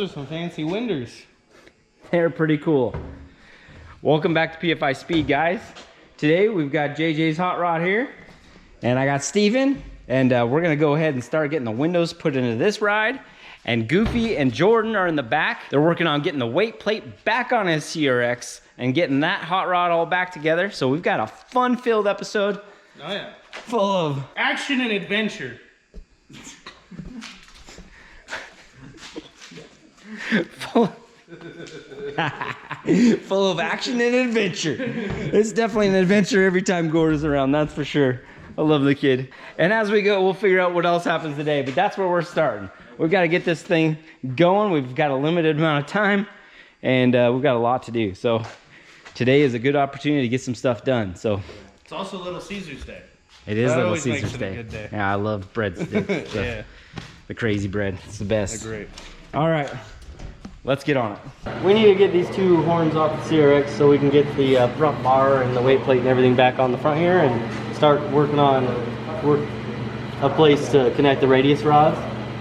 are some fancy winders. They're pretty cool. Welcome back to Pfispeed, guys. Today we've got JJ's hot rod here, and I got Steven, and we're gonna go ahead and start getting the windows put into this ride. And Goofy and Jordan are in the back. They're working on getting the weight plate back on his CRX and getting that hot rod all back together. So we've got a fun-filled episode. Oh yeah. Full of action and adventure. full of action and adventure. It's definitely an adventure every time Gord is around, that's for sure. I love the kid. And as we go, we'll figure out what else happens today, but that's where we're starting. We've got to get this thing going. We've got a limited amount of time, and we've got a lot to do. So today is a good opportunity to get some stuff done. So it's also Little Caesar's Day. It is that Little always Caesar's makes it Day. a good day. Yeah, I love breadsticks. Yeah. The crazy bread. It's the best. They're great. All right, let's get on it. We need to get these two horns off the CRX so we can get the front bar and the weight plate and everything back on the front here and start working on a place to connect the radius rods.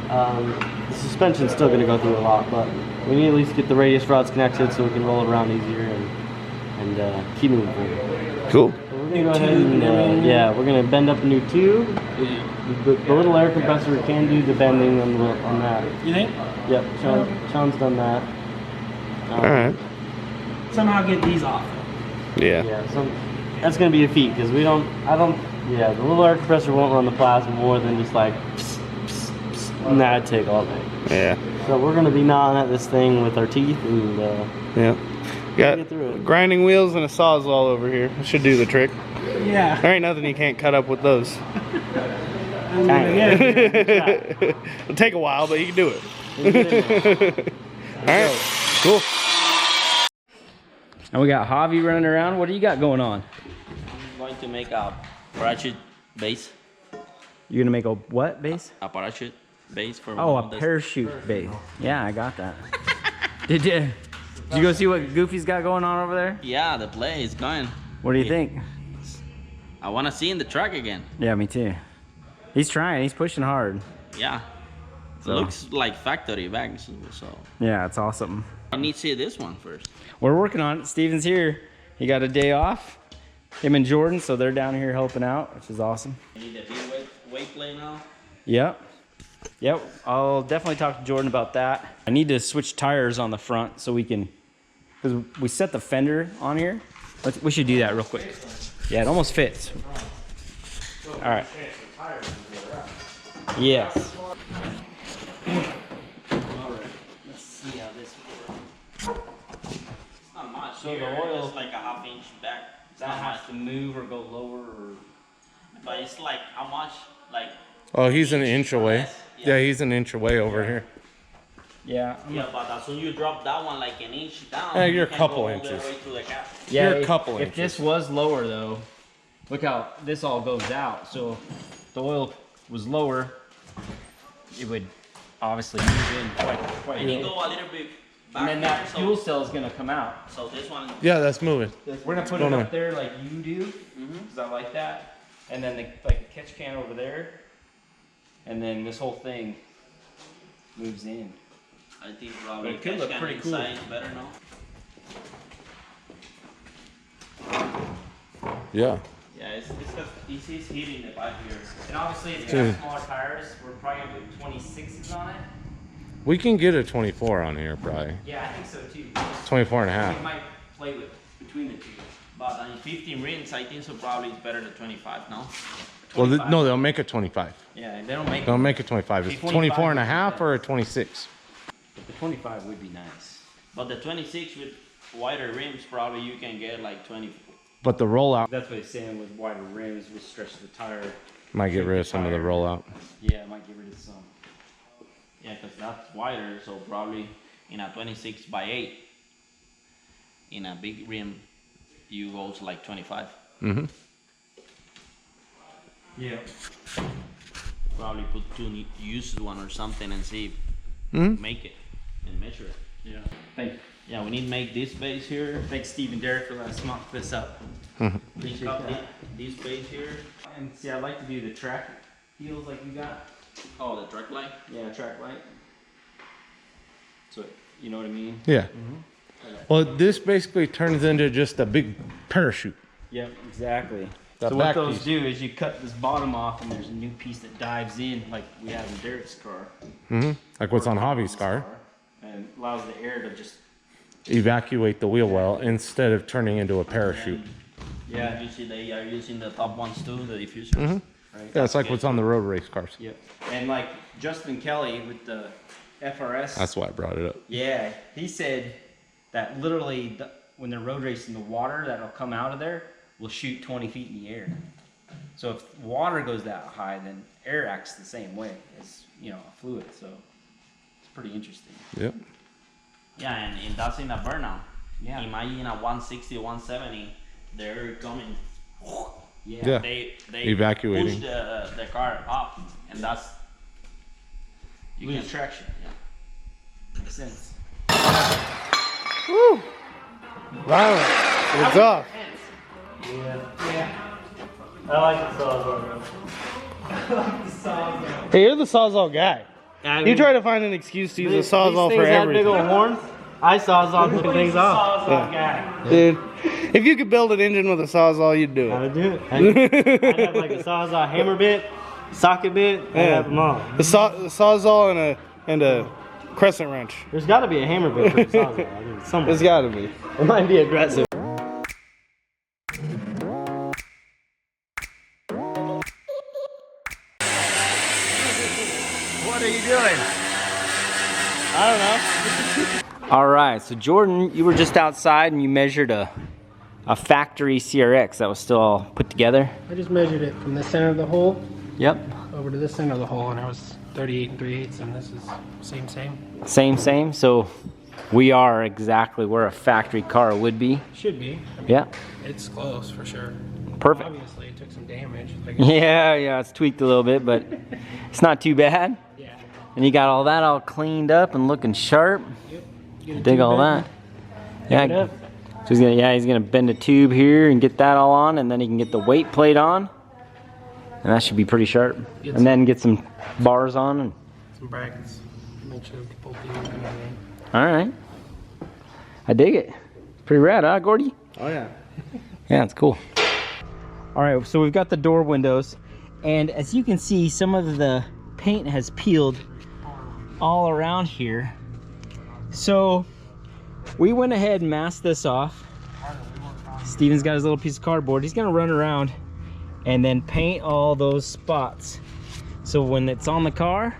The suspension's still going to go through a lot, but we need to at least get the radius rods connected so we can roll it around easier and keep moving forward. Cool. So we're going to go ahead and, yeah, we're going to bend up a new tube. The little air compressor can do the bending on that. You think? Yep, Sean's done that. Alright. Somehow get these off. Yeah. Yeah, that's going to be a feat because yeah, the little air compressor won't run the plasma more than just like pss, pss, pss, and that'd take all day. Yeah. So we're going to be gnawing at this thing with our teeth and yeah. get through it. Grinding wheels and a sawzall over here. That should do the trick. Yeah. There ain't nothing you can't cut up with those. It'll take a while, but you can do it. Alright, cool. And we got Javi running around. What do you got going on? I'm going to make a parachute base. You're gonna make a what base? A parachute base for Oh, a parachute base. Yeah, I got that. Did you go see what Goofy's got going on over there? Yeah, the play is going. What do you think? I want to see in the track again. Yeah, me too. He's trying. He's pushing hard. Yeah. So. Looks like factory bags. So Yeah, it's awesome. I need to see this one first. We're working on it. Steven's here. He got a day off. Him and Jordan, so they're down here helping out, which is awesome. You need a big weight play now. Yep. I'll definitely talk to Jordan about that. I need to switch tires on the front so we can, because we set the fender on here. We should do that real quick. Yeah, it almost fits. All right. Yes. All right. Let's see how this works. Not much. So Here, the oil- it's like a half inch back. That has to move or go lower or... But it's like how much? Like. Oh, he's an inch away. Yeah. Yeah, he's an inch away over here. Yeah. Yeah, but as soon as you drop that one like an inch down, Yeah, you you're a can couple go all the inches. way to the cap. Yeah, You're a couple if inches. this was lower though, look how this all goes out. So if the oil was lower, it would obviously move in quite a And you bit. go a little bit back. And then that so, fuel cell is gonna come out. So this one. Yeah, that's moving. We're gonna put it going up on? there like you do, because I like that. And then like the catch can over there, and then this whole thing moves in. I think probably It could look catch can pretty cool. inside is better now. Yeah. Yeah, it's because this is hitting the back here. And obviously it's Dude. got smaller tires. We're probably gonna put 26s on it. We can get a 24 on here, probably. Yeah, I think so too. 24 and a We half. might play with between the two. But on 15 rings, I think so probably it's better than 25 now. Well, no, they'll make a 25. Yeah, they don't make They'll make a 25. It's 24 and a half or a 26. But the 25 would be nice. But the 26 with wider rims, probably you can get like 20. But the rollout That's what he's saying with wider rims, we stretch the tire. might get rid of some of the rollout. Yeah, it might get rid of some. Yeah, because that's wider, so probably in a 26 by 8, in a big rim, you go to like 25. Mm-hmm. Yeah. Probably put two used one or something and see if Mm-hmm. make it and measure it. Yeah. Thank Yeah, we need to make this base here. Thanks Steve and Derek for letting us mock this up. Link up this base here. And see, I like to do the track heels like you got. Oh, the track light. Yeah, track light. So, you know what I mean? Yeah. Well, this basically turns into just a big parachute. Yep, exactly. The So what back those piece. do is you cut this bottom off, and there's a new piece that dives in, like we have in Derek's car. Like what's on Hobby's car. And allows the air to just... Evacuate the wheel well instead of turning into a parachute. Yeah. You see they are using the top ones too, the diffusers. Right. Yeah, it's like what's on the road race cars. Yep. And like Justin Kelly with the FRS. That's why I brought it up. Yeah, he said that literally when they're road racing, the water that'll come out of there will shoot 20 feet in the air. So if water goes that high, then air acts the same way as, you know, a fluid. So it's pretty interesting. Yep. Yeah, and that's in a burnout. Yeah. Imagine a 160, 170, they're coming. Yeah. They Evacuating. push the car up, and that's you Lose can traction. Yeah. Makes sense. Woo! Violent. It's off. Yeah. I like the Sawzall. I like the Sawzall. Hey, you're the Sawzall guy. You try to find an excuse to use a Sawzall for everything. Big old horns. I Sawzall put things off. Sawzall guy. Dude, if you could build an engine with a Sawzall, you'd do Gotta it. do it. I'd have like a Sawzall hammer bit, socket bit. I'd have them all. The Sawzall and a crescent wrench. There's got to be a hammer bit for the Sawzall. I mean, somewhere. There's got to be. It might be aggressive. What are you doing? I don't know. All right, so Jordan, you were just outside and you measured a factory CRX that was still all put together. I just measured it from the center of the hole Yep. over to the center of the hole, and I was 38 3/8, and this is same. Same. So we are exactly where a factory car would be. Should be. I mean, Yeah. it's close for sure. Perfect. Obviously, it took some damage. Like, Yeah, it's tweaked a little bit, but it's not too bad. yeah. And you got all that all cleaned up and looking sharp. Yep. Get a Dig tube all bend. that. Dig it Yeah. up. So he's gonna bend a tube here and get that all on, and then he can get the weight plate on, and that should be pretty sharp. Get And then get some bars on. And Some brackets. Make sure to pull through and everything. all right, I dig it. Pretty rad, huh, Gordy? Oh, yeah. Yeah, it's cool. All right, so we've got the door windows, and as you can see, some of the paint has peeled all around here. So we went ahead and masked this off. Steven's got his little piece of cardboard. He's gonna run around and then paint all those spots. So when it's on the car,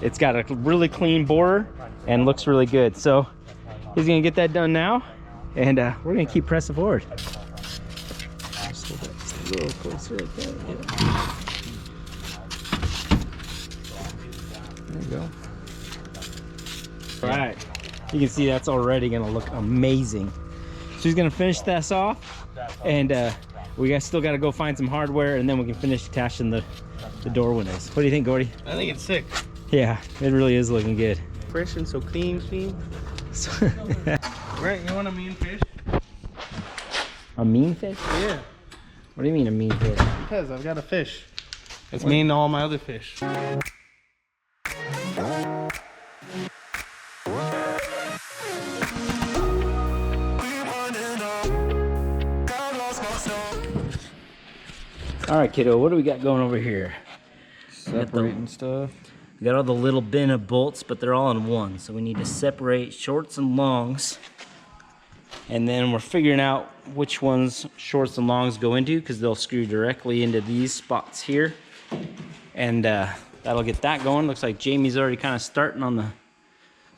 it's got a really clean border and looks really good. So he's gonna get that done now, and we're gonna keep pressing forward. Just hold that just a little closer like that. Yeah. There you go. All right. You can see that's already gonna look amazing. So he's gonna finish this off, and still gotta go find some hardware, and then we can finish attaching the door windows. What do you think, Gordy? I think it's sick. Yeah, it really is looking good. Fresh and so clean. Right, you want a mean fish? A mean fish? Yeah. What do you mean a mean fish? Because I've got a fish. It's mean to all my other fish. All right, kiddo, what do we got going over here? Separating stuff. We got all the little bin of bolts, but they're all in one. So we need to separate shorts and longs. And then we're figuring out which ones shorts and longs go into, because they'll screw directly into these spots here. And that'll get that going. Looks like Jamie's already kind of starting on the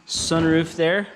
sunroof there.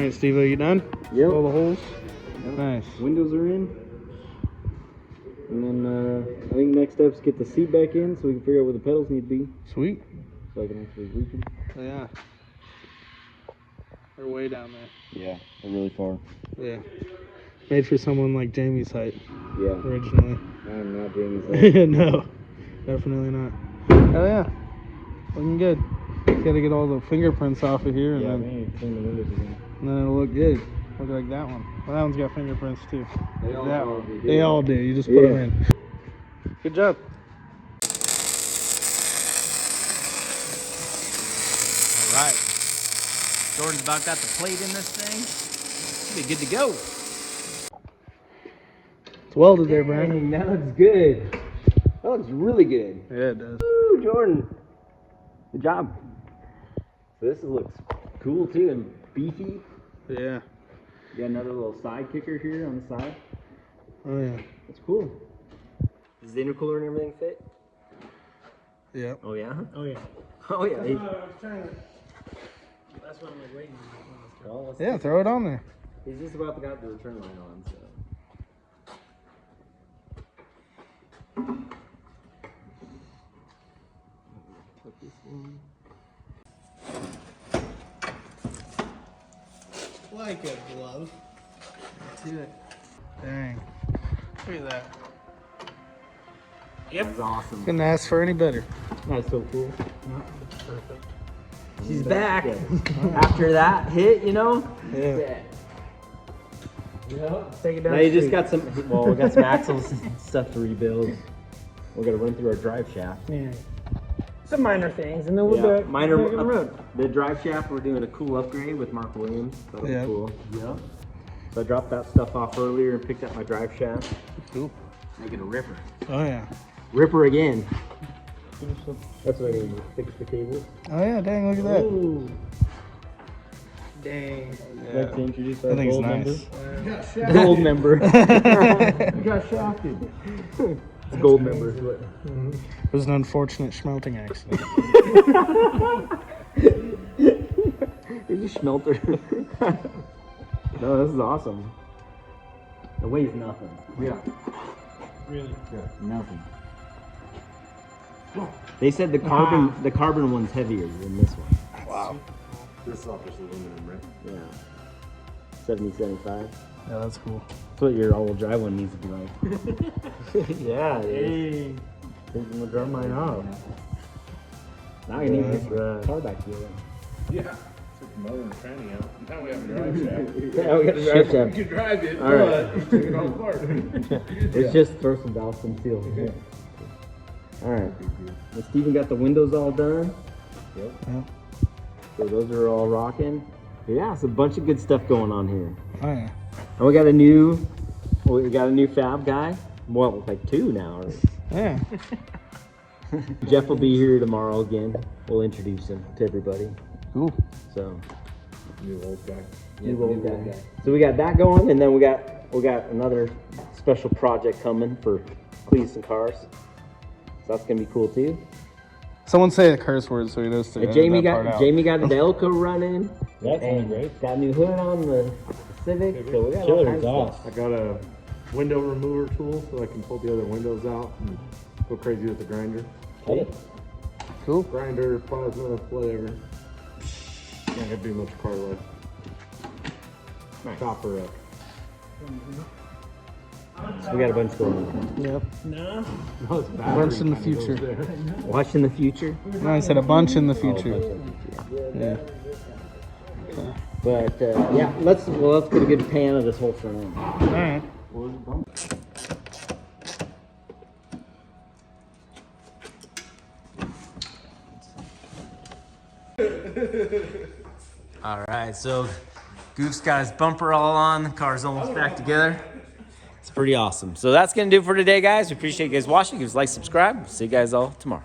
right, Steve, are you done? Yep. All the holes? Nice. Windows are in. And then I think next step's get the seat back in so we can figure out where the pedals need to be. Sweet. So I can actually reach them. Oh, yeah. They're way down there. Yeah, they're really far. Yeah. Made for someone like Jamie's height. Yeah. Originally. I'm not Jamie's. No. Definitely not. Oh, yeah. Looking good. Gotta get all the fingerprints off of here, and then, we need to clean the windows again. and then it'll look good. Look like that one. Well, that one's got fingerprints too. They all That probably one. do. They all do. You just put them in. Good job. All right. Jordan's about got the plate in this thing. Should be good to go. It's welded there, Brian. That looks good. That looks really good. Yeah, it does. Woo, Jordan. Good job. So this looks cool too and beefy. Yeah. You got another little side kicker here on the side. Oh, yeah. That's cool. Does the intercooler and everything fit? Yeah. Oh yeah? Oh, yeah. Oh yeah. I was trying to... That's what I'm like waiting. Well, Yeah, throw it on there. he's just about to got the return line on, so. Put this in. Like a glove. Do it. Dang. Look at that. That's awesome. Couldn't ask for any better. That's so cool. Perfect. She's back. After that hit, you know? Yeah. Take it down. Now you just got some, well, we got some axles and stuff to rebuild. We're gonna run through our drive shaft. Yeah. Some minor things, and then we'll do it. Minor back on the road. The drive shaft, we're doing a cool upgrade with Mark Williams. That'll Yeah. be cool. Yeah. So I dropped that stuff off earlier and picked up my drive shaft. Cool. Make it a ripper. Oh, yeah. Ripper again. That's what I need to fix the cables. Oh, yeah, dang, look at that. Ooh. Dang. I'd like to introduce our I think it's gold nice. member. Gold member. You got shafted. It's gold member. It was an unfortunate schmelting accident. Did you smelter? No, this is awesome. It weighs nothing. Yeah. Really? Yeah, nothing. They said the carbon one's heavier than this one. Wow. This is all just aluminum, right? Yeah. 70-75. Yeah, that's cool. That's what your all-wheel drive one needs to be like. Yeah, it is. Taking the drum line off. Now you need to get the car back together. Yeah. Took the motor and tranny out. Now we have a drive shaft. Yeah, we got the drive You shaft. can drive it, All right. but you took it all apart. It's just throw some valves and seals. Yeah. All right. Well, Steven got the windows all done. Yep. Yep. So those are all rocking. Yeah, it's a bunch of good stuff going on here. Oh, yeah. And we got a new fab guy. Well, like two now. Yeah. Jeff will be here tomorrow again. We'll introduce him to everybody. Cool. So New old guy. new old guy. So we got that going, and then we got another special project coming for Cleats and Cars. So that's gonna be cool too. Someone say a curse word so he knows to edit Jamie that part got out. Jamie got the Delco running. That's and great. got a new hood on the Civic. So we got all Chiller's kinds of off. stuff. I got a window remover tool so I can pull the other windows out and go crazy with the grinder. Hey. Cool. Grinder, plasma, whatever. Not gonna do much car life. Chop her up. So we got a bunch going on. Yep. No, it's A bunch in the future. Watching the future. No, I said a bunch in the future. Oh, a bunch in the future. Yeah. But yeah, let's get a good pan of this whole front end. All right. All right, so Goof's got his bumper all on. The car's almost back together. It's pretty awesome. So that's going to do it for today, guys. We appreciate you guys watching. Give us a like, subscribe. See you guys all tomorrow.